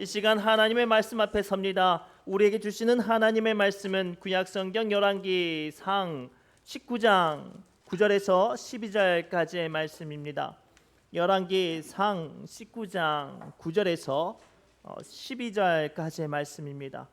이 시간 하나님의 말씀 앞에 섭니다. 우리에게 주시는 하나님의 말씀은 구약성경 열왕기상 19장 9절에서 12절까지의 말씀입니다. 열왕기상 19장 9절에서 12절까지의 말씀입니다.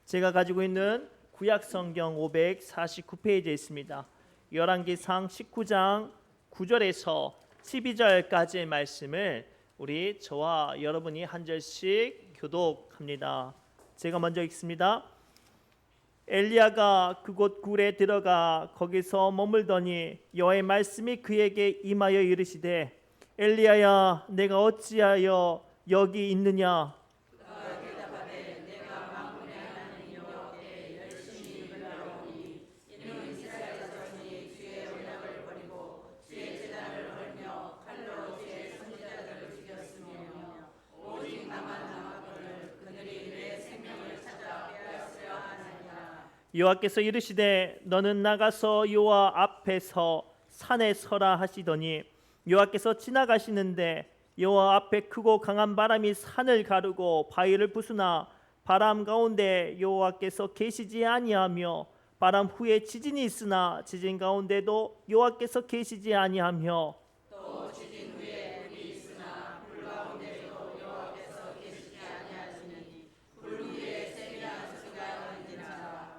제가 가지고 있는 구약성경 549페이지에 있습니다. 열왕기상 19장 9절에서 12절까지의 말씀을 우리 저와 여러분이 한 절씩 교독합니다. 제가 먼저 읽습니다. 엘리야가 그곳 굴에 들어가 거기서 머물더니 여호와의 말씀이 그에게 임하여 이르시되 엘리야야 내가 어찌하여 여기 있느냐. 여호와께서 이르시되 너는 나가서 여호와 앞에서 산에 서라 하시더니 여호와께서 지나가시는데 여호와 앞에 크고 강한 바람이 산을 가르고 바위를 부수나 바람 가운데 여호와께서 계시지 아니하며 바람 후에 지진이 있으나 지진 가운데도 여호와께서 계시지 아니하며 또 지진 후에 불이 있으나 불 가운데도 여호와께서 계시지 아니하시니 불 위에 세미한 소리가 들리니라.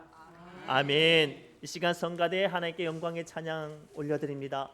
아멘. 이 시간 성가대에 하나님께 영광의 찬양 올려드립니다.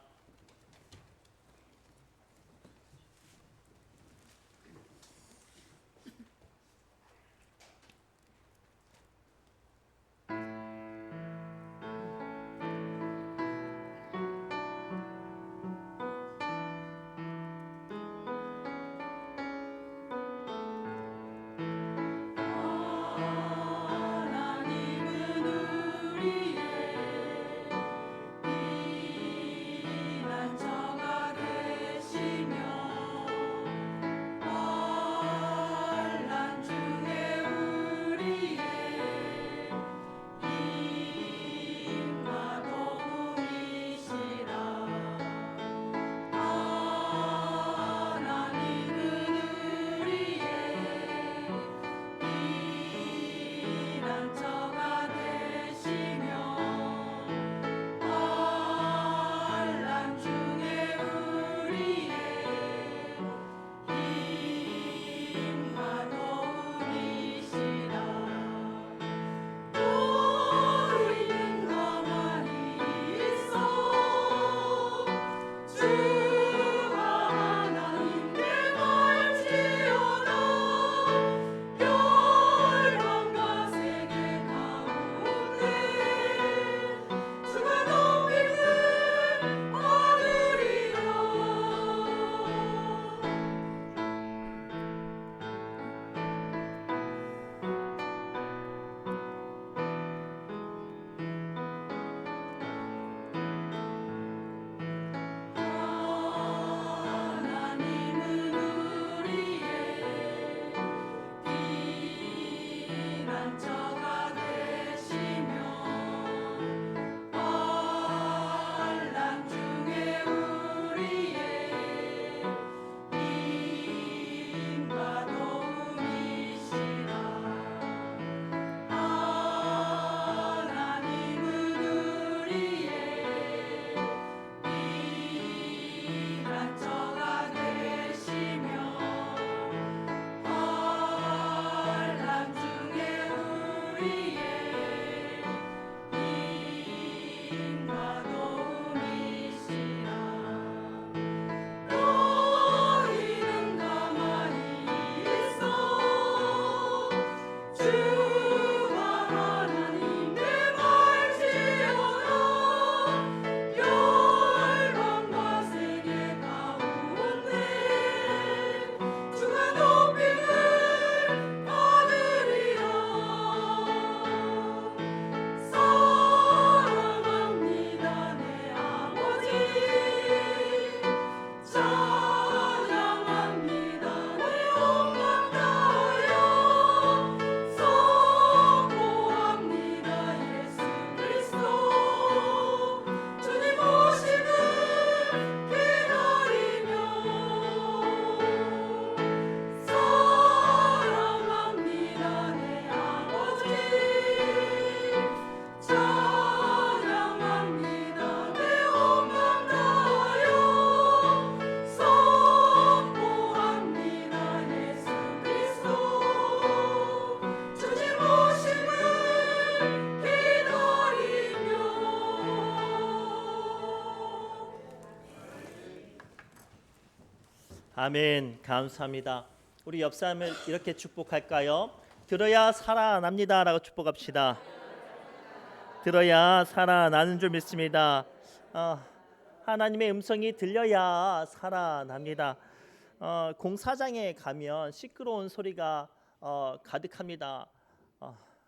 아멘. 감사합니다. 우리 옆 사람을 이렇게 축복할까요? 들어야 살아납니다라고 축복합시다. 들어야 살아나는 줄 믿습니다. 어, 하나님의 음성이 들려야 살아납니다. 공사장에 가면 시끄러운 소리가 가득합니다.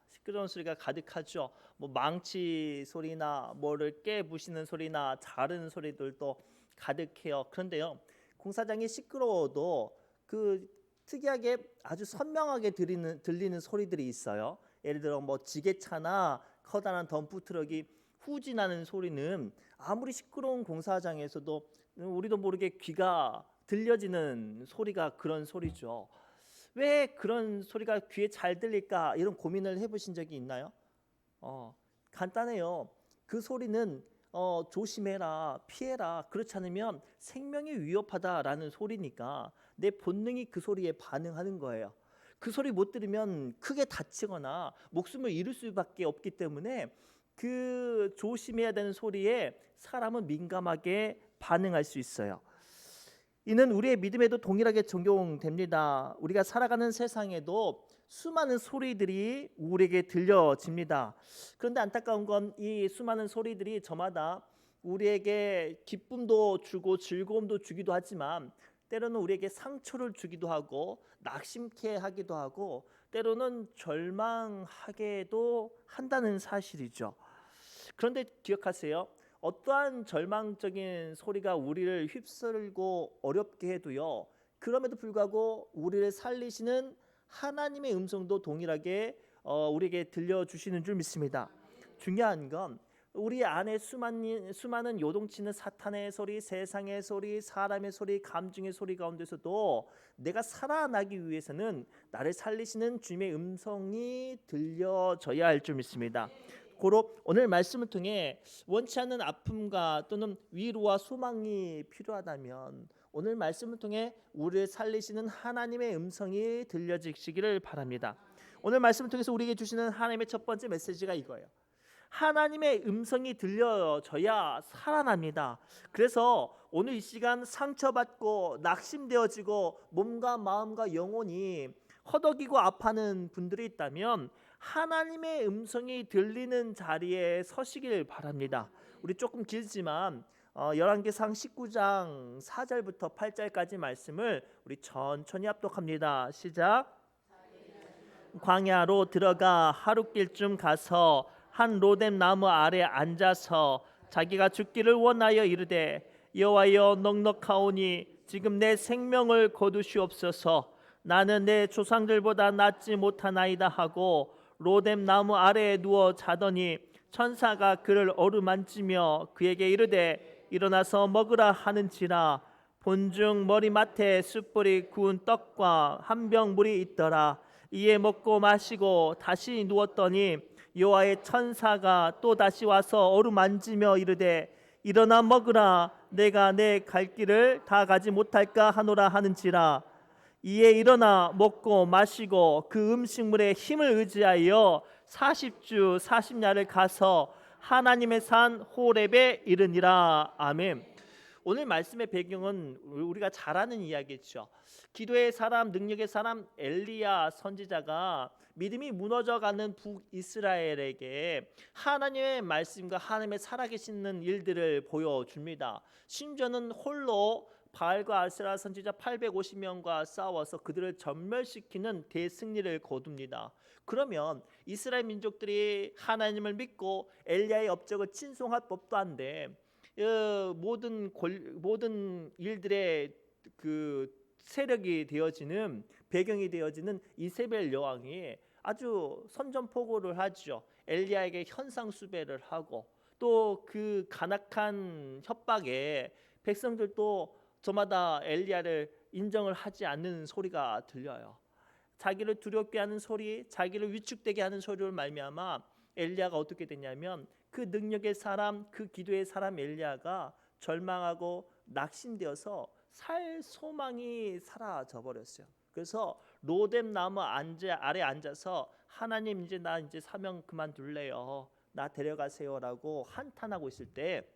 시끄러운 소리가 가득하죠. 뭐 망치 소리나 뭐를 깨부시는 소리나 자르는 소리들도 가득해요. 그런데요, 공사장이 시끄러워도 그 특이하게 아주 선명하게 들리는 소리들이 있어요. 예를 들어 뭐 지게차나 커다란 덤프 트럭이 후진하는 소리는 아무리 시끄러운 공사장에서도 우리도 모르게 귀가 들려지는 소리가 그런 소리죠. 왜 그런 소리가 귀에 잘 들릴까 이런 고민을 해보신 적이 있나요? 간단해요. 그 소리는 조심해라, 피해라. 그렇지 않으면 생명이 위협하다라는 소리니까 내 본능이 그 소리에 반응하는 거예요. 그 소리 못 들으면 크게 다치거나 목숨을 잃을 수밖에 없기 때문에 그 조심해야 되는 소리에 사람은 민감하게 반응할 수 있어요. 이는 우리의 믿음에도 동일하게 적용됩니다. 우리가 살아가는 세상에도 수많은 소리들이 우리에게 들려집니다. 그런데 안타까운 건 이 수많은 소리들이 저마다 우리에게 기쁨도 주고 즐거움도 주기도 하지만 때로는 우리에게 상처를 주기도 하고 낙심케 하기도 하고 때로는 절망하게도 한다는 사실이죠. 그런데 기억하세요. 어떠한 절망적인 소리가 우리를 휩쓸고 어렵게 해도요, 그럼에도 불구하고 우리를 살리시는 하나님의 음성도 동일하게 우리에게 들려주시는 줄 믿습니다. 중요한 건 우리 안에 수많은 요동치는 사탄의 소리, 세상의 소리, 사람의 소리, 감정의 소리 가운데서도 내가 살아나기 위해서는 나를 살리시는 주님의 음성이 들려져야 할 줄 믿습니다. 고로 오늘 말씀을 통해 원치 않는 아픔과 또는 위로와 소망이 필요하다면 오늘 말씀을 통해 우리를 살리시는 하나님의 음성이 들려지시기를 바랍니다. 오늘 말씀을 통해서 우리에게 주시는 하나님의 첫 번째 메시지가 이거예요. 하나님의 음성이 들려져야 살아납니다. 그래서 오늘 이 시간 상처받고 낙심되어지고 몸과 마음과 영혼이 허덕이고 아파하는 분들이 있다면 하나님의 음성이 들리는 자리에 서시길 바랍니다. 우리 조금 길지만 열왕기상 19장 4절부터 8절까지 말씀을 우리 천천히 합독합니다. 시작. 광야로 들어가 하룻길쯤 가서 한 로뎀 나무 아래 앉아서 자기가 죽기를 원하여 이르되 여호와여 넉넉하오니 지금 내 생명을 거두시옵소서. 나는 내 조상들보다 낫지 못하나이다 하고 로뎀 나무 아래에 누워 자더니 천사가 그를 어루만지며 그에게 이르되 일어나서 먹으라 하는지라. 본중 머리맡에 숯불이 구운 떡과 한 병 물이 있더라. 이에 먹고 마시고 다시 누웠더니 여호와의 천사가 또 다시 와서 어루만지며 이르되 일어나 먹으라. 내가 내 갈 길을 다 가지 못할까 하노라 하는지라. 이에 일어나 먹고 마시고 그 음식물에 힘을 의지하여 40주 40야를 가서 하나님의 산 호렙에 이르니라. 아멘. 오늘 말씀의 배경은 우리가 잘 아는 이야기죠. 기도의 사람, 능력의 사람 엘리야 선지자가 믿음이 무너져가는 북이스라엘에게 하나님의 말씀과 하나님의 살아계시는 일들을 보여줍니다. 심지어는 홀로 바알과 아세라 선지자 850명과 싸워서 그들을 전멸시키는 대승리를 거둡니다. 그러면 이스라엘 민족들이 하나님을 믿고 엘리야의 업적을 친송할 법도 한데 모든 일들의 그 세력이 되어지는 배경이 되어지는 이세벨 여왕이 아주 선전포고를 하죠. 엘리야에게 현상수배를 하고 또 그 간악한 협박에 백성들도 저마다 엘리야를 인정을 하지 않는 소리가 들려요. 자기를 두렵게 하는 소리, 자기를 위축되게 하는 소리를 말미암아 엘리야가 어떻게 됐냐면 그 능력의 사람, 그 기도의 사람 엘리야가 절망하고 낙심되어서 살 소망이 사라져 버렸어요. 그래서 로뎀 나무 아래 앉아서 하나님 나 이제 사명 그만둘래요. 나 데려가세요라고 한탄하고 있을 때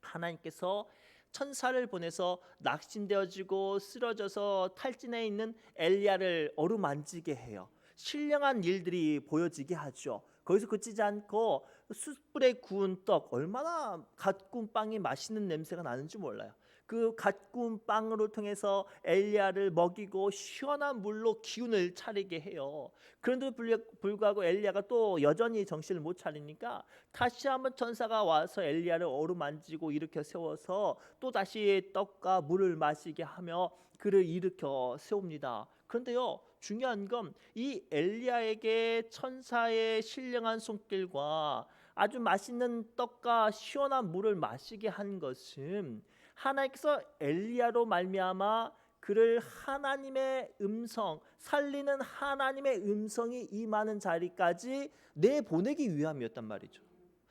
하나님께서 천사를 보내서 낙심되어지고 쓰러져서 탈진해 있는 엘리야를 어루만지게 해요. 신령한 일들이 보여지게 하죠. 거기서 그치지 않고 숯불에 구운 떡, 얼마나 갓 구운 빵이 맛있는 냄새가 나는지 몰라요. 그 갓 구운 빵으로 통해서 엘리야를 먹이고 시원한 물로 기운을 차리게 해요. 그런데도 불구하고 엘리야가 또 여전히 정신을 못 차리니까 다시 한번 천사가 와서 엘리야를 어루만지고 일으켜 세워서 또 다시 떡과 물을 마시게 하며 그를 일으켜 세웁니다. 그런데요, 중요한 건 이 엘리야에게 천사의 신령한 손길과 아주 맛있는 떡과 시원한 물을 마시게 한 것은 하나님께서 엘리야로 말미암아 그를 하나님의 음성, 살리는 하나님의 음성이 임하는 자리까지 내보내기 위함이었단 말이죠.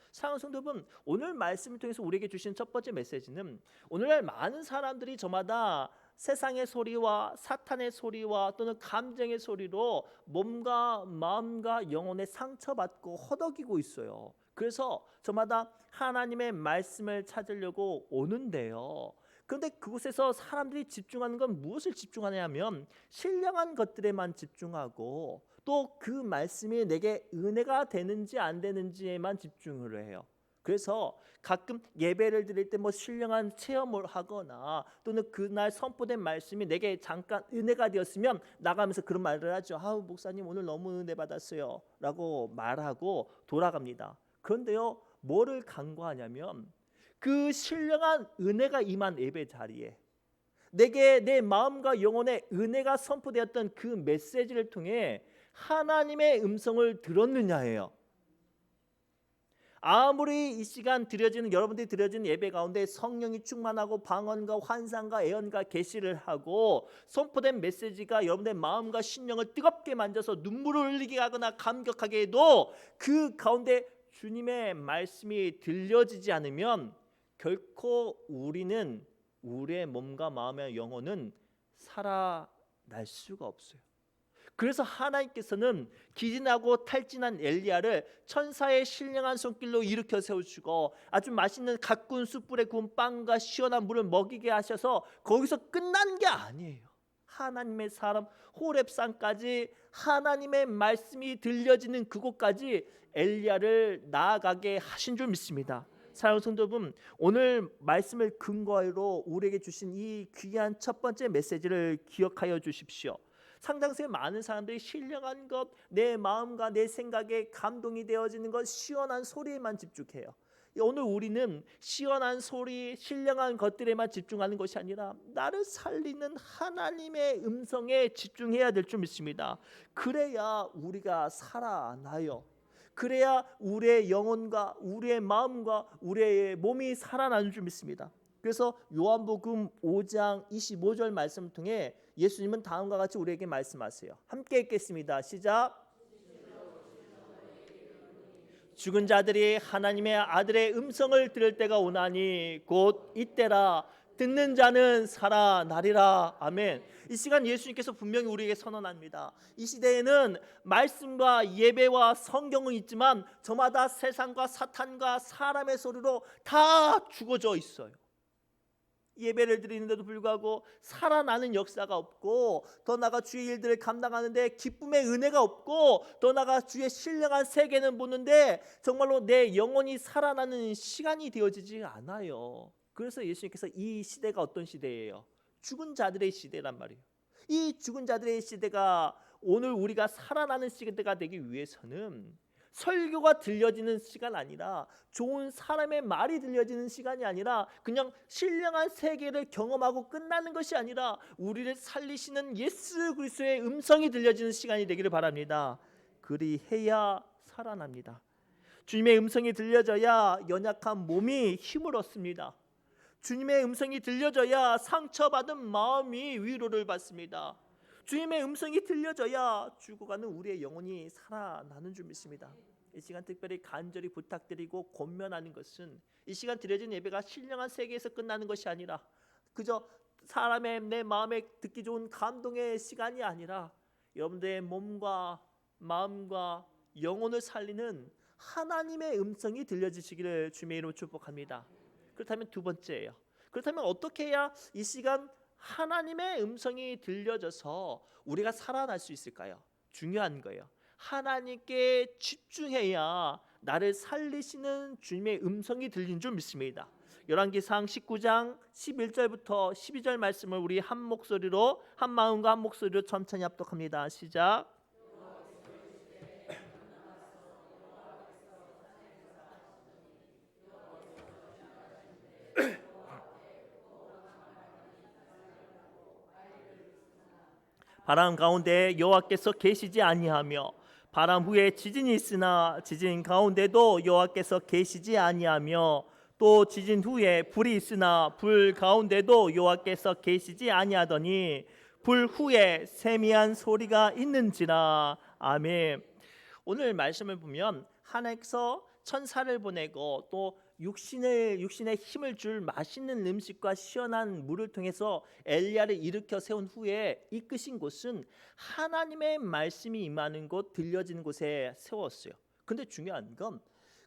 사랑하는 성도분, 오늘 말씀을 통해서 우리에게 주신 첫 번째 메시지는 오늘날 많은 사람들이 저마다 세상의 소리와 사탄의 소리와 또는 감정의 소리로 몸과 마음과 영혼에 상처받고 허덕이고 있어요. 그래서 저마다 하나님의 말씀을 찾으려고 오는데요. 그런데 그곳에서 사람들이 집중하는 건 무엇을 집중하냐면 신령한 것들에만 집중하고 또 그 말씀이 내게 은혜가 되는지 안 되는지에만 집중을 해요. 그래서 가끔 예배를 드릴 때 뭐 신령한 체험을 하거나 또는 그날 선포된 말씀이 내게 잠깐 은혜가 되었으면 나가면서 그런 말을 하죠. 아우 목사님 오늘 너무 은혜 받았어요 라고 말하고 돌아갑니다. 그런데요, 뭐를 간구하냐면 그 신령한 은혜가 임한 예배 자리에 내게 내 마음과 영혼의 은혜가 선포되었던 그 메시지를 통해 하나님의 음성을 들었느냐예요. 아무리 이 시간 드려지는 여러분들이 드려지는 예배 가운데 성령이 충만하고 방언과 환상과 예언과 계시를 하고 선포된 메시지가 여러분의 마음과 심령을 뜨겁게 만져서 눈물을 흘리게 하거나 감격하게 해도 그 가운데 주님의 말씀이 들려지지 않으면 결코 우리의 몸과 마음의 영혼은 살아날 수가 없어요. 그래서 하나님께서는 기진하고 탈진한 엘리야를 천사의 신령한 손길로 일으켜 세우시고 아주 맛있는 가꾼 숯불에 구운 빵과 시원한 물을 먹이게 하셔서 거기서 끝난 게 아니에요. 하나님의 사람 호렙산까지 하나님의 말씀이 들려지는 그곳까지 엘리야를 나아가게 하신 줄 믿습니다. 사랑하는 성도분, 오늘 말씀을 근거로 우리에게 주신 이 귀한 첫 번째 메시지를 기억하여 주십시오. 상당수의 많은 사람들이 신령한 것, 내 마음과 내 생각에 감동이 되어지는 것, 시원한 소리에만 집중해요. 오늘 우리는 시원한 소리, 신령한 것들에만 집중하는 것이 아니라 나를 살리는 하나님의 음성에 집중해야 될 줄 믿습니다. 그래야 우리가 살아나요. 그래야 우리의 영혼과 우리의 마음과 우리의 몸이 살아나는 줄 믿습니다. 그래서 요한복음 5장 25절 말씀을 통해 예수님은 다음과 같이 우리에게 말씀하세요. 함께 읽겠습니다. 시작. 죽은 자들이 하나님의 아들의 음성을 들을 때가 오나니 곧 이때라. 듣는 자는 살아나리라. 아멘. 이 시간 예수님께서 분명히 우리에게 선언합니다. 이 시대에는 말씀과 예배와 성경은 있지만 저마다 세상과 사탄과 사람의 소리로 다 죽어져 있어요. 예배를 드리는데도 불구하고 살아나는 역사가 없고, 더 나아가 주의 일들을 감당하는데 기쁨의 은혜가 없고, 더 나아가 주의 신령한 세계는 보는데 정말로 내 영혼이 살아나는 시간이 되어지지 않아요. 그래서 예수님께서 이 시대가 어떤 시대예요? 죽은 자들의 시대란 말이에요. 이 죽은 자들의 시대가 오늘 우리가 살아나는 시대가 되기 위해서는 설교가 들려지는 시간 아니라, 좋은 사람의 말이 들려지는 시간이 아니라, 그냥 신령한 세계를 경험하고 끝나는 것이 아니라 우리를 살리시는 예수 그리스도의 음성이 들려지는 시간이 되기를 바랍니다. 그리해야 살아납니다. 주님의 음성이 들려져야 연약한 몸이 힘을 얻습니다. 주님의 음성이 들려져야 상처받은 마음이 위로를 받습니다. 주님의 음성이 들려져야 죽어가는 우리의 영혼이 살아나는 줄 믿습니다. 이 시간 특별히 간절히 부탁드리고 권면하는 것은, 이 시간 드려진 예배가 신령한 세계에서 끝나는 것이 아니라 그저 사람의 내 마음에 듣기 좋은 감동의 시간이 아니라 여러분들의 몸과 마음과 영혼을 살리는 하나님의 음성이 들려지시기를 주님의 이름으로 축복합니다. 그렇다면 두 번째예요. 그렇다면 어떻게 해야 이 시간 하나님의 음성이 들려져서 우리가 살아날 수 있을까요? 중요한 거예요. 하나님께 집중해야 나를 살리시는 주님의 음성이 들린 줄 믿습니다. 열왕기상 19장 11절부터 12절 말씀을 우리 한 목소리로, 한 마음과 한 목소리로 천천히 합독합니다. 시작. 바람 가운데 여호와께서 계시지 아니하며 바람 후에 지진이 있으나 지진 가운데도 여호와께서 계시지 아니하며 또 지진 후에 불이 있으나 불 가운데도 여호와께서 계시지 아니하더니 불 후에 세미한 소리가 있는지라. 아멘. 오늘 말씀을 보면 하나님께서 천사를 보내고 또 육신에 힘을 줄 맛있는 음식과 시원한 물을 통해서 엘리야를 일으켜 세운 후에 이끄신 곳은 하나님의 말씀이 임하는 곳, 들려지는 곳에 세웠어요. 근데 중요한 건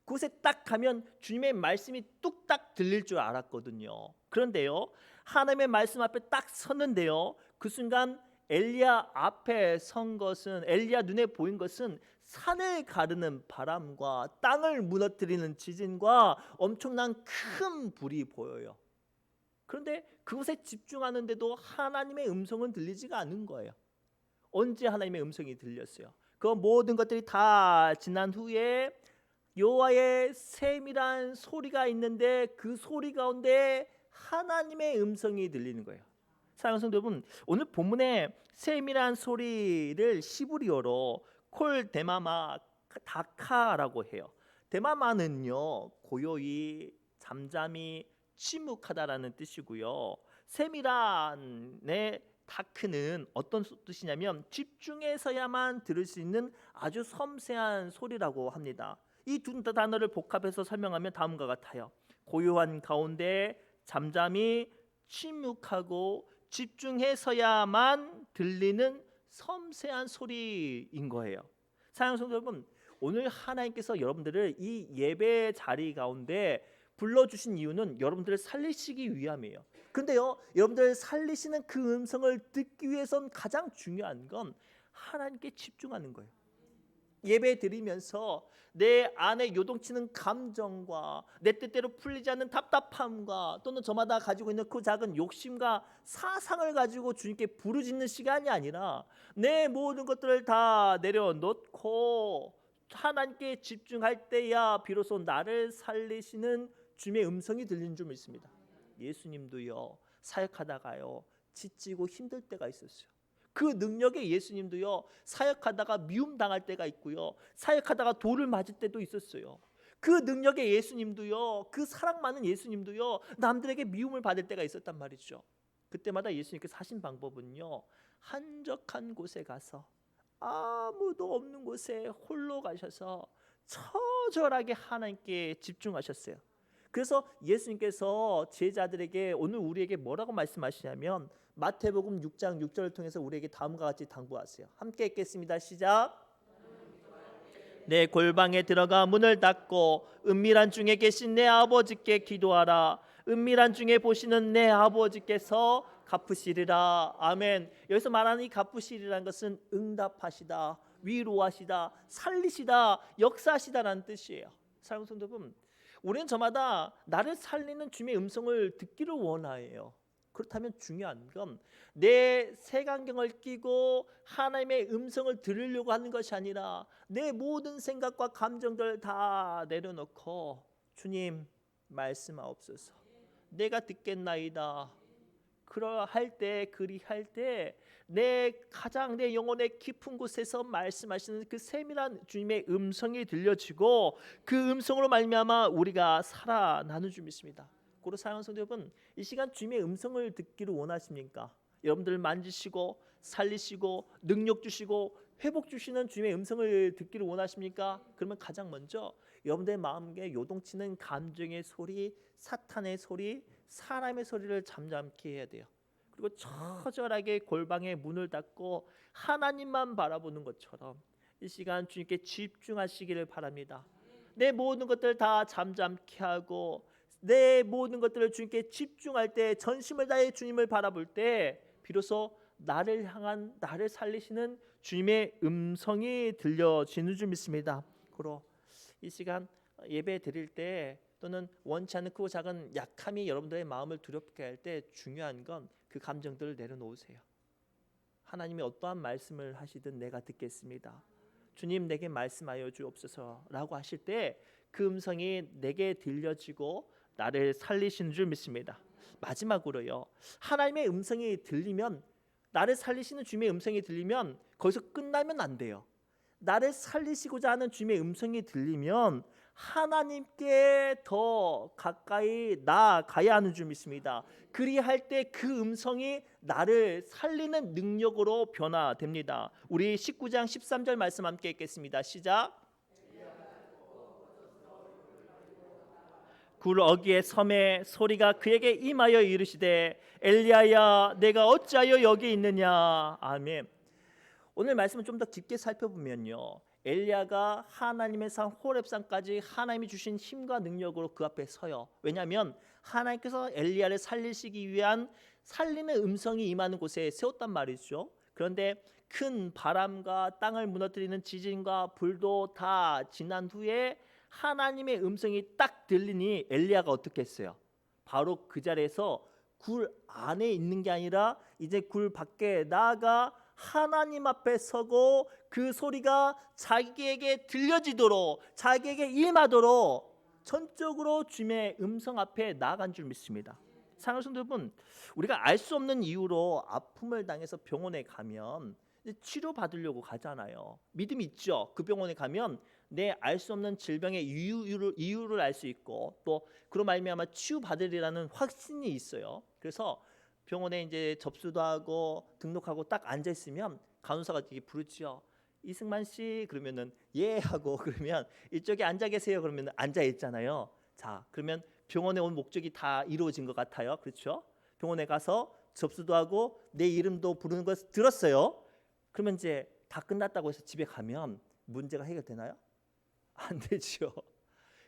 그곳에 딱 가면 주님의 말씀이 뚝딱 들릴 줄 알았거든요. 그런데요, 하나님의 말씀 앞에 딱 섰는데요, 그 순간 엘리야 앞에 선 것은, 엘리야 눈에 보인 것은 산을 가르는 바람과 땅을 무너뜨리는 지진과 엄청난 큰 불이 보여요. 그런데 그곳에 집중하는데도 하나님의 음성은 들리지가 않는 거예요. 언제 하나님의 음성이 들렸어요? 그 모든 것들이 다 지난 후에 여호와의 세밀한 소리가 있는데 그 소리 가운데 하나님의 음성이 들리는 거예요. 사랑하는 성도 여러분, 오늘 본문의 세밀한 소리를 시브리어로 콜 데마마 다카라고 해요. 데마마는요, 고요히, 잠잠히, 침묵하다라는 뜻이고요. 세밀한의 다크는 어떤 뜻이냐면 집중해서야만 들을 수 있는 아주 섬세한 소리라고 합니다. 이 두 단어를 복합해서 설명하면 다음과 같아요. 고요한 가운데 잠잠히, 침묵하고 집중해서야만 들리는 섬세한 소리인 거예요. 사랑하는 성도 여러분, 오늘 하나님께서 여러분들을 이 예배 자리 가운데 불러주신 이유는 여러분들을 살리시기 위함이에요. 근데요, 여러분들 살리시는 그 음성을 듣기 위해선 가장 중요한 건 하나님께 집중하는 거예요. 예배 드리면서 내 안에 요동치는 감정과 내 뜻대로 풀리지 않는 답답함과 또는 저마다 가지고 있는 그 작은 욕심과 사상을 가지고 주님께 부르짖는 시간이 아니라 내 모든 것들을 다 내려놓고 하나님께 집중할 때야 비로소 나를 살리시는 주님의 음성이 들리는 줄 믿습니다. 예수님도요, 사역하다가요 지치고 힘들 때가 있었어요. 그 능력의 예수님도요, 사역하다가 미움 당할 때가 있고요, 사역하다가 돌을 맞을 때도 있었어요. 그 능력의 예수님도요, 그 사랑 많은 예수님도요, 남들에게 미움을 받을 때가 있었단 말이죠. 그때마다 예수님께서 하신 방법은요, 한적한 곳에 가서 아무도 없는 곳에 홀로 가셔서 처절하게 하나님께 집중하셨어요. 그래서 예수님께서 제자들에게 오늘 우리에게 뭐라고 말씀하시냐면 마태복음 6장 6절을 통해서 우리에게 다음과 같이 당부하세요. 함께 읽겠습니다. 시작. 내 골방에 들어가 문을 닫고 은밀한 중에 계신 내 아버지께 기도하라. 은밀한 중에 보시는 내 아버지께서 갚으시리라. 아멘. 여기서 말하는 이 갚으시리라는 것은 응답하시다, 위로하시다, 살리시다, 역사하시다라는 뜻이에요. 사랑하는 성도 여러분, 우리는 저마다 나를 살리는 주님의 음성을 듣기를 원해요. 그렇다면 중요한 건 내 색안경을 끼고 하나님의 음성을 들으려고 하는 것이 아니라 내 모든 생각과 감정들 다 내려놓고 주님 말씀하옵소서, 내가 듣겠나이다. 그러할 때, 그리할 때 내 영혼의 깊은 곳에서 말씀하시는 그 세밀한 주님의 음성이 들려지고 그 음성으로 말미암아 우리가 살아나는 줄 믿습니다. 고로 사랑하는 성도 여러분, 이 시간 주님의 음성을 듣기를 원하십니까? 여러분들 만지시고 살리시고 능력 주시고 회복 주시는 주님의 음성을 듣기를 원하십니까? 그러면 가장 먼저 여러분들의 마음에 요동치는 감정의 소리, 사탄의 소리, 사람의 소리를 잠잠케 해야 돼요. 그리고 처절하게 골방에 문을 닫고 하나님만 바라보는 것처럼 이 시간 주님께 집중하시기를 바랍니다. 내 모든 것들 다 잠잠케 하고 내 모든 것들을 주님께 집중할 때, 전심을 다해 주님을 바라볼 때 비로소 나를 향한, 나를 살리시는 주님의 음성이 들려지는 줄 믿습니다. 그러 이 시간 예배 드릴 때 또는 원치 않는 크고 작은 약함이 여러분들의 마음을 두렵게 할 때 중요한 건 그 감정들을 내려놓으세요. 하나님이 어떠한 말씀을 하시든 내가 듣겠습니다. 주님 내게 말씀하여 주옵소서라고 하실 때 그 음성이 내게 들려지고 나를 살리시는 줄 믿습니다. 마지막으로요, 하나님의 음성이 들리면, 나를 살리시는 주님의 음성이 들리면 거기서 끝나면 안 돼요. 나를 살리시고자 하는 주님의 음성이 들리면 하나님께 더 가까이 나아가야 하는 줄 믿습니다. 그리할 때 그 음성이 나를 살리는 능력으로 변화됩니다. 우리 19장 13절 말씀 함께 읽겠습니다. 시작. 굴 어귀의 섬에 소리가 그에게 임하여 이르시되 엘리야야 내가 어찌하여 여기 있느냐. 아멘. 오늘 말씀을 좀 더 깊게 살펴보면요, 엘리야가 하나님의 산 호렙산까지 하나님이 주신 힘과 능력으로 그 앞에 서요. 왜냐하면 하나님께서 엘리야를 살리시기 위한 살리는 음성이 임하는 곳에 세웠단 말이죠. 그런데 큰 바람과 땅을 무너뜨리는 지진과 불도 다 지난 후에 하나님의 음성이 딱 들리니 엘리야가 어떻게 했어요? 바로 그 자리에서 굴 안에 있는 게 아니라 이제 굴 밖에 나아가 하나님 앞에 서고 그 소리가 자기에게 들려지도록, 자기에게 임하도록 전적으로 주님의 음성 앞에 나아간 줄 믿습니다. 사랑하는 성도 여러분, 우리가 알 수 없는 이유로 아픔을 당해서 병원에 가면 치료 받으려고 가잖아요. 믿음 있죠? 그 병원에 가면 내 알 수 없는 질병의 이유를 알 수 있고 또 그로 말미암아 치유 받으리라는 확신이 있어요. 그래서 병원에 이제 접수도 하고 등록하고 딱 앉아 있으면 간호사가 되게 부르지요. 이승만 씨 그러면은 예 하고, 그러면 이쪽에 앉아 계세요 그러면 앉아 있잖아요. 자, 그러면 병원에 온 목적이 다 이루어진 것 같아요. 그렇죠? 병원에 가서 접수도 하고 내 이름도 부르는 걸 들었어요. 그러면 이제 다 끝났다고 해서 집에 가면 문제가 해결되나요? 안 되죠.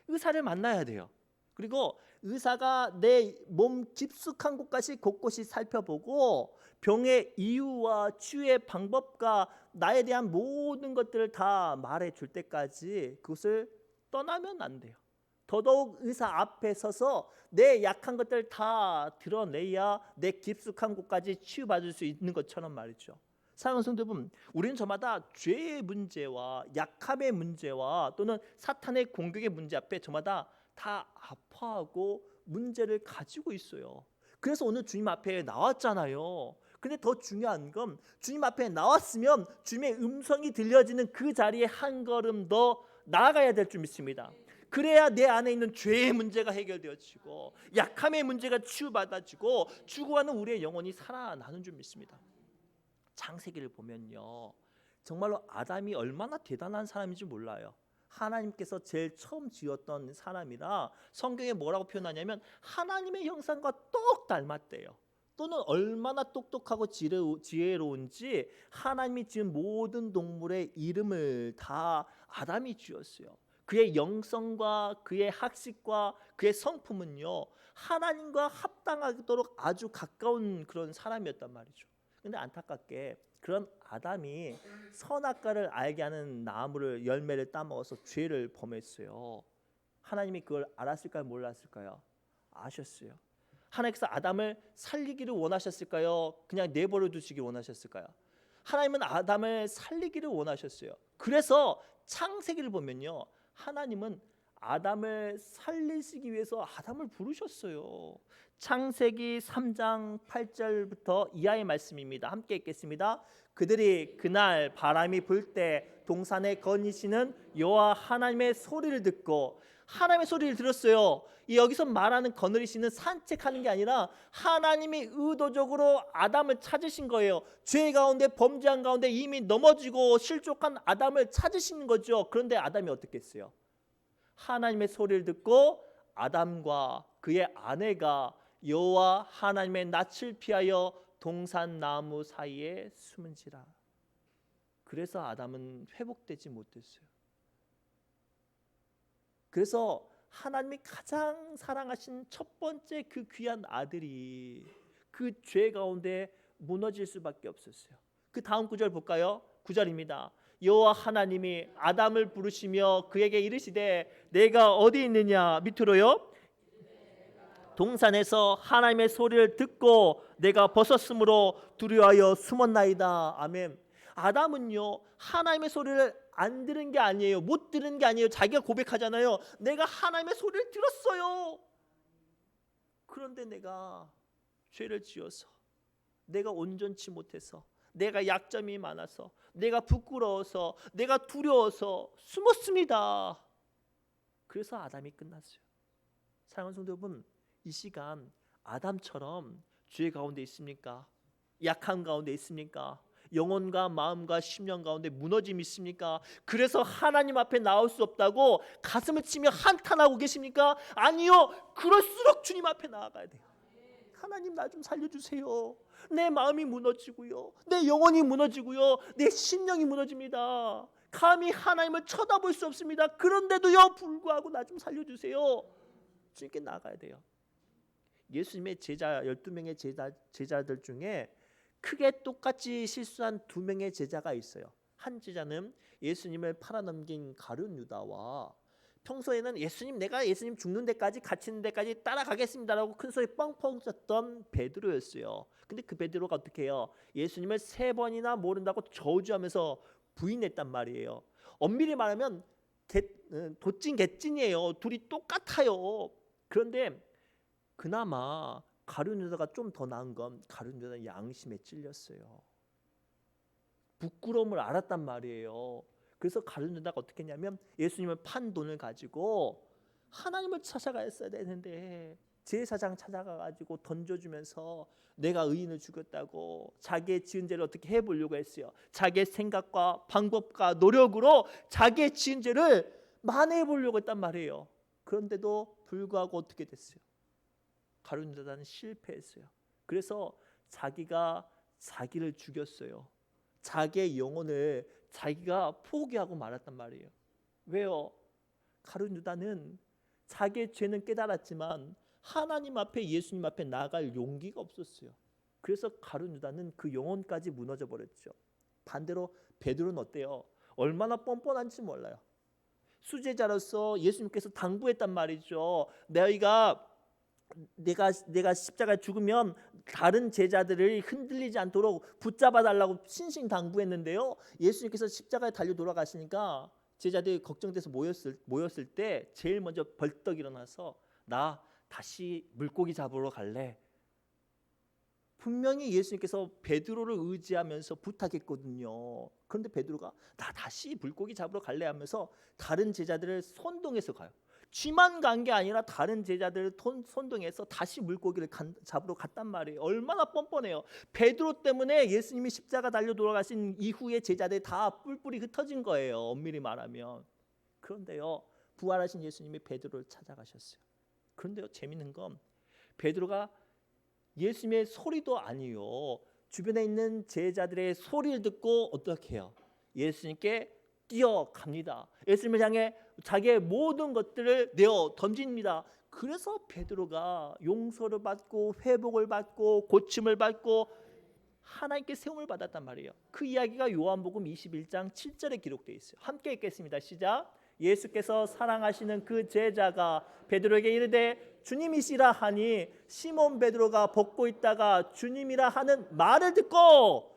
의사를 만나야 돼요. 그리고 의사가 내 몸 깊숙한 곳까지 곳곳이 살펴보고 병의 이유와 치유의 방법과 나에 대한 모든 것들을 다 말해줄 때까지 그것을 떠나면 안 돼요. 더더욱 의사 앞에 서서 내 약한 것들 다 드러내야 내 깊숙한 곳까지 치유받을 수 있는 것처럼 말이죠. 사랑하는 성도 여러분, 우리는 저마다 죄의 문제와 약함의 문제와 또는 사탄의 공격의 문제 앞에 저마다 다 아파하고 문제를 가지고 있어요. 그래서 오늘 주님 앞에 나왔잖아요. 근데 더 중요한 건 주님 앞에 나왔으면 주님의 음성이 들려지는 그 자리에 한 걸음 더 나아가야 될 줄 믿습니다. 그래야 내 안에 있는 죄의 문제가 해결되어지고 약함의 문제가 치유받아지고 죽어가는 우리의 영혼이 살아나는 줄 믿습니다. 창세기를 보면요, 정말로 아담이 얼마나 대단한 사람인지 몰라요. 하나님께서 제일 처음 지었던 사람이라 성경에 뭐라고 표현하냐면 하나님의 형상과 똑 닮았대요. 또는 얼마나 똑똑하고 지혜로운지 하나님이 지은 모든 동물의 이름을 다 아담이 지었어요. 그의 영성과 그의 학식과 그의 성품은요, 하나님과 합당하도록 아주 가까운 그런 사람이었단 말이죠. 근데 안타깝게 그런 아담이 선악과를 알게 하는 나무를 열매를 따먹어서 죄를 범했어요. 하나님이 그걸 알았을까요? 몰랐을까요? 아셨어요. 하나님께서 아담을 살리기를 원하셨을까요? 그냥 내버려 두시기 원하셨을까요? 하나님은 아담을 살리기를 원하셨어요. 그래서 창세기를 보면요, 하나님은 아담을 살리시기 위해서 아담을 부르셨어요. 창세기 3장 8절부터 이하의 말씀입니다. 함께 읽겠습니다. 그들이 그날 바람이 불 때 동산에 거니시는 여호와 하나님의 소리를 듣고, 하나님의 소리를 들었어요. 여기서 말하는 거느리시는 산책하는 게 아니라 하나님이 의도적으로 아담을 찾으신 거예요. 죄 가운데 범죄한 가운데 이미 넘어지고 실족한 아담을 찾으시는 거죠. 그런데 아담이 어떻게 했어요? 하나님의 소리를 듣고 아담과 그의 아내가 여호와 하나님의 낯을 피하여 동산 나무 사이에 숨은지라. 그래서 아담은 회복되지 못했어요. 그래서 하나님이 가장 사랑하신 첫 번째 그 귀한 아들이 그 죄 가운데 무너질 수밖에 없었어요. 그 다음 구절 볼까요? 9절입니다. 여호와 하나님이 아담을 부르시며 그에게 이르시되 내가 어디 있느냐. 밑으로요. 동산에서 하나님의 소리를 듣고 내가 벗었으므로 두려워하여 숨었나이다. 아멘. 아담은요 하나님의 소리를 안 들은 게 아니에요. 못 들은 게 아니에요. 자기가 고백하잖아요. 내가 하나님의 소리를 들었어요. 그런데 내가 죄를 지어서, 내가 온전치 못해서, 내가 약점이 많아서, 내가 부끄러워서, 내가 두려워서 숨었습니다. 그래서 아담이 끝났어요. 사랑하는 성도 여러분, 이 시간 아담처럼 죄 가운데 있습니까? 약함 가운데 있습니까? 영혼과 마음과 심령 가운데 무너짐이 있습니까? 그래서 하나님 앞에 나올 수 없다고 가슴을 치며 한탄하고 계십니까? 아니요. 그럴수록 주님 앞에 나아가야 돼요. 하나님 나 좀 살려주세요. 내 마음이 무너지고요, 내 영혼이 무너지고요, 내 심령이 무너집니다. 감히 하나님을 쳐다볼 수 없습니다. 그런데도요 불구하고 나 좀 살려주세요. 주님께 나아가야 돼요. 예수님의 제자 12명의 제자들 중에 크게 똑같이 실수한 2명의 제자가 있어요. 한 제자는 예수님을 팔아넘긴 가룟 유다와 평소에는 내가 예수님 죽는 데까지 갇히는 데까지 따라가겠습니다라고 큰 소리 뻥뻥 쳤던 베드로였어요. 근데 그 베드로가 어떻게 해요? 예수님을 3번이나 모른다고 저주하면서 부인했단 말이에요. 엄밀히 말하면 도찐 개찐이에요. 둘이 똑같아요. 그런데 그나마 가룟 유다가 좀 더 나은 건 가룟 유다는 양심에 찔렸어요. 부끄러움을 알았단 말이에요. 그래서 가룟 유다가 어떻게 했냐면 예수님을 판 돈을 가지고 하나님을 찾아갔어야 되는데 제사장 찾아가가지고 던져주면서 내가 의인을 죽였다고 자기의 지은 죄를 어떻게 해보려고 했어요. 자기의 생각과 방법과 노력으로 자기의 지은 죄를 만회해보려고 했단 말이에요. 그런데도 불구하고 어떻게 됐어요? 가룟 유다는 실패했어요. 그래서 자기가 자기를 죽였어요. 자기의 영혼을 자기가 포기하고 말았단 말이에요. 왜요? 가룟 유다는 자기의 죄는 깨달았지만 하나님 앞에, 예수님 앞에 나아갈 용기가 없었어요. 그래서 가룟 유다는 그 영혼까지 무너져 버렸죠. 반대로 베드로는 어때요? 얼마나 뻔뻔한지 몰라요. 수제자로서 예수님께서 당부했단 말이죠. 내가 십자가에 죽으면 다른 제자들을 흔들리지 않도록 붙잡아 달라고 신신당부했는데요. 예수님께서 십자가에 달려 돌아가시니까 제자들이 걱정돼서 모였을 때 제일 먼저 벌떡 일어나서 나 다시 물고기 잡으러 갈래. 분명히 예수님께서 베드로를 의지하면서 부탁했거든요. 그런데 베드로가 나 다시 물고기 잡으러 갈래 하면서 다른 제자들을 선동해서 가요. 쥐만 간 게 아니라 다른 제자들을 선동해서 다시 물고기를 잡으러 갔단 말이에요. 얼마나 뻔뻔해요. 베드로 때문에 예수님이 십자가 달려 돌아가신 이후에 제자들이 다 뿔뿔이 흩어진 거예요. 엄밀히 말하면. 그런데요 부활하신 예수님이 베드로를 찾아가셨어요. 그런데요 재밌는 건 베드로가 예수님의 소리도 아니요 주변에 있는 제자들의 소리를 듣고 어떻게 해요? 예수님께 뛰어갑니다. 예수님을 향해 자기의 모든 것들을 내어 던집니다. 그래서 베드로가 용서를 받고 회복을 받고 고침을 받고 하나님께 세움을 받았단 말이에요. 그 이야기가 요한복음 21장 7절에 기록되어 있어요. 함께 읽겠습니다. 시작. 예수께서 사랑하시는 그 제자가 베드로에게 이르되 주님이시라 하니 시몬 베드로가 벗고 있다가 주님이라 하는 말을 듣고,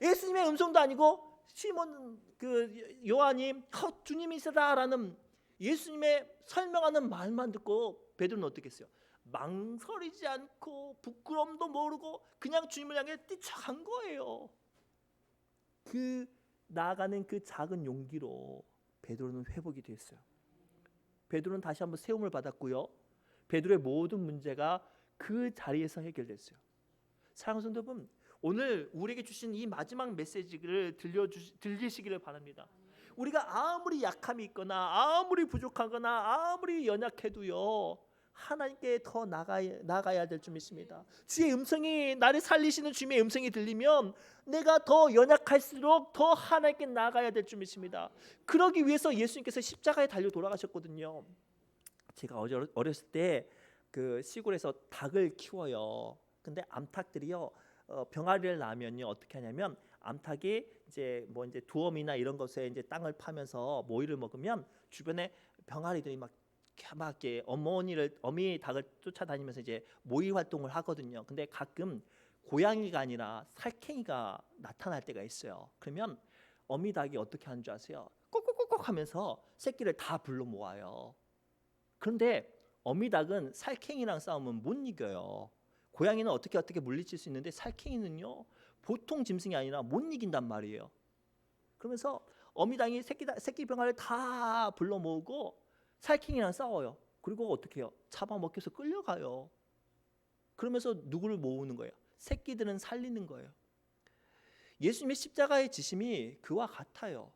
예수님의 음성도 아니고 시몬 요한이 주님이시다라는 예수님의 설명하는 말만 듣고 베드로는 어떻게 했어요? 망설이지 않고 부끄러움도 모르고 그냥 주님을 향해 뛰쳐간 거예요. 그 나아가는 그 작은 용기로 베드로는 회복이 됐어요. 베드로는 다시 한번 세움을 받았고요. 베드로의 모든 문제가 그 자리에서 해결됐어요. 사랑하는 성도 여러분, 오늘 우리에게 주신 이 마지막 메시지를 들리시기를 바랍니다. 우리가 아무리 약함이 있거나 아무리 부족하거나 아무리 연약해도요 하나님께 더 나가야 될 줄 믿습니다. 주의 음성이, 나를 살리시는 주님의 음성이 들리면 내가 더 연약할수록 더 하나님께 나가야 될 줄 믿습니다. 그러기 위해서 예수님께서 십자가에 달려 돌아가셨거든요. 제가 어렸을 때 그 시골에서 닭을 키워요. 근데 암탉들이요, 병아리를 낳으면요 어떻게 하냐면, 암탉이 이제 두엄이나 이런 것에 이제 땅을 파면서 모이를 먹으면 주변에 병아리들이 막 이렇게 어미 닭을 쫓아다니면서 이제 모이 활동을 하거든요. 근데 가끔 고양이가 아니라 살쾡이가 나타날 때가 있어요. 그러면 어미 닭이 어떻게 하는 줄 아세요? 꼭꼭꼭꼭 하면서 새끼를 다 불러 모아요. 그런데 어미 닭은 살쾡이랑 싸우면 못 이겨요. 고양이는 어떻게 물리칠 수 있는데 살쾡이는요 보통 짐승이 아니라 못 이긴단 말이에요. 그러면서 어미 닭이 새끼 병아리를 다 불러 모으고 살쾡이랑 싸워요. 그리고 어떻게 해요? 잡아먹혀서 끌려가요. 그러면서 누구를 모으는 거예요? 새끼들은 살리는 거예요. 예수님의 십자가의 지심이 그와 같아요.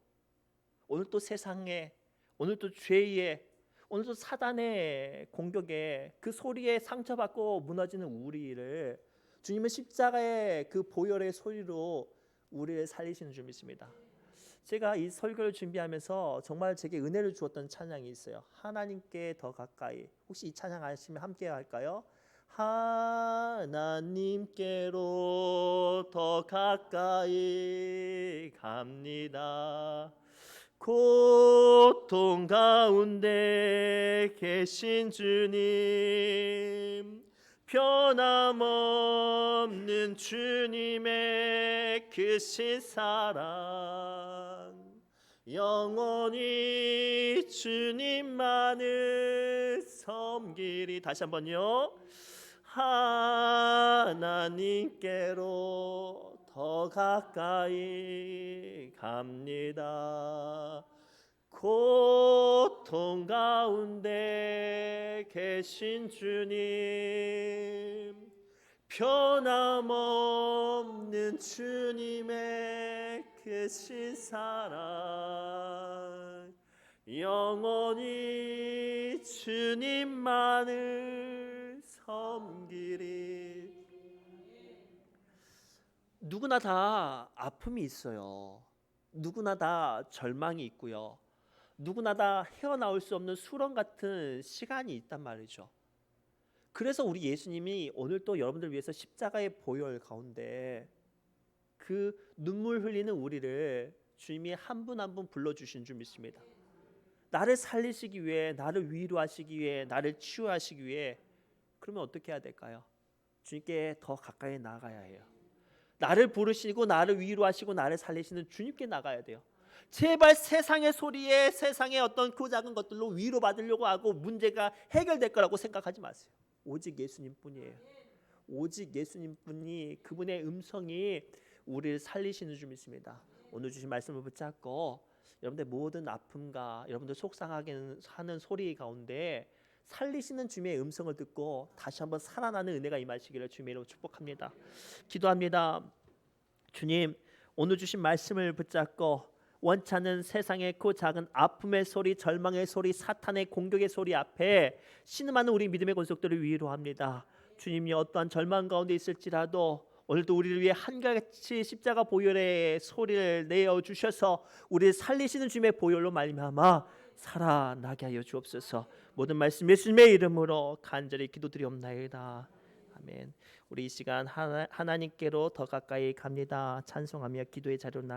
오늘 또 세상에, 오늘 또 죄의, 오늘 또 사단의 공격에 그 소리에 상처받고 무너지는 우리를 주님의 십자가의 그 보혈의 소리로 우리를 살리시는 줄 믿습니다. 제가 이 설교를 준비하면서 정말 제게 은혜를 주었던 찬양이 있어요. 하나님께 더 가까이. 혹시 이 찬양 아시면 함께 할까요? 하나님께로 더 가까이 갑니다. 고통 가운데 계신 주님, 변함없는 주님의 크신 사랑, 영원히 주님만을 섬기리. 다시 한번요. 하나님께로 더 가까이 갑니다. 고통 가운데 계신 주님, 변함없는 주님의 크신 사랑, 영원히 주님만을 섬기리. 누구나 다 아픔이 있어요. 누구나 다 절망이 있고요. 누구나 다 헤어나올 수 없는 수렁 같은 시간이 있단 말이죠. 그래서 우리 예수님이 오늘 또 여러분들 위해서 십자가의 보혈 가운데 그 눈물 흘리는 우리를 주님이 한 분 한 분 불러주신 줄 믿습니다. 나를 살리시기 위해, 나를 위로하시기 위해, 나를 치유하시기 위해. 그러면 어떻게 해야 될까요? 주님께 더 가까이 나아가야 해요. 나를 부르시고 나를 위로하시고 나를 살리시는 주님께 나가야 돼요. 제발 세상의 소리에, 세상의 어떤 그 작은 것들로 위로받으려고 하고 문제가 해결될 거라고 생각하지 마세요. 오직 예수님뿐이에요. 오직 예수님뿐이, 그분의 음성이 우리를 살리시는 줄 믿습니다. 오늘 주신 말씀을 붙잡고 여러분들 모든 아픔과 여러분들 속상하게 하는 소리 가운데 살리시는 주님의 음성을 듣고 다시 한번 살아나는 은혜가 임하시기를 주님의 이름으로 축복합니다. 기도합니다. 주님, 오늘 주신 말씀을 붙잡고 원찮은 세상의 그 작은 아픔의 소리, 절망의 소리, 사탄의 공격의 소리 앞에 신음하는 우리 믿음의 권속들을 위로합니다. 주님이 어떠한 절망 가운데 있을지라도 오늘도 우리를 위해 한결같이 십자가 보혈의 소리를 내어 주셔서 우리를 살리시는 주님의 보혈로 말미암아 살아나게 하여 주옵소서. 모든 말씀 예수님의 이름으로 간절히 기도드리옵나이다. 아멘. 우리 이 시간 하나님께로 더 가까이 갑니다. 찬송하며 기도의 자리로 나가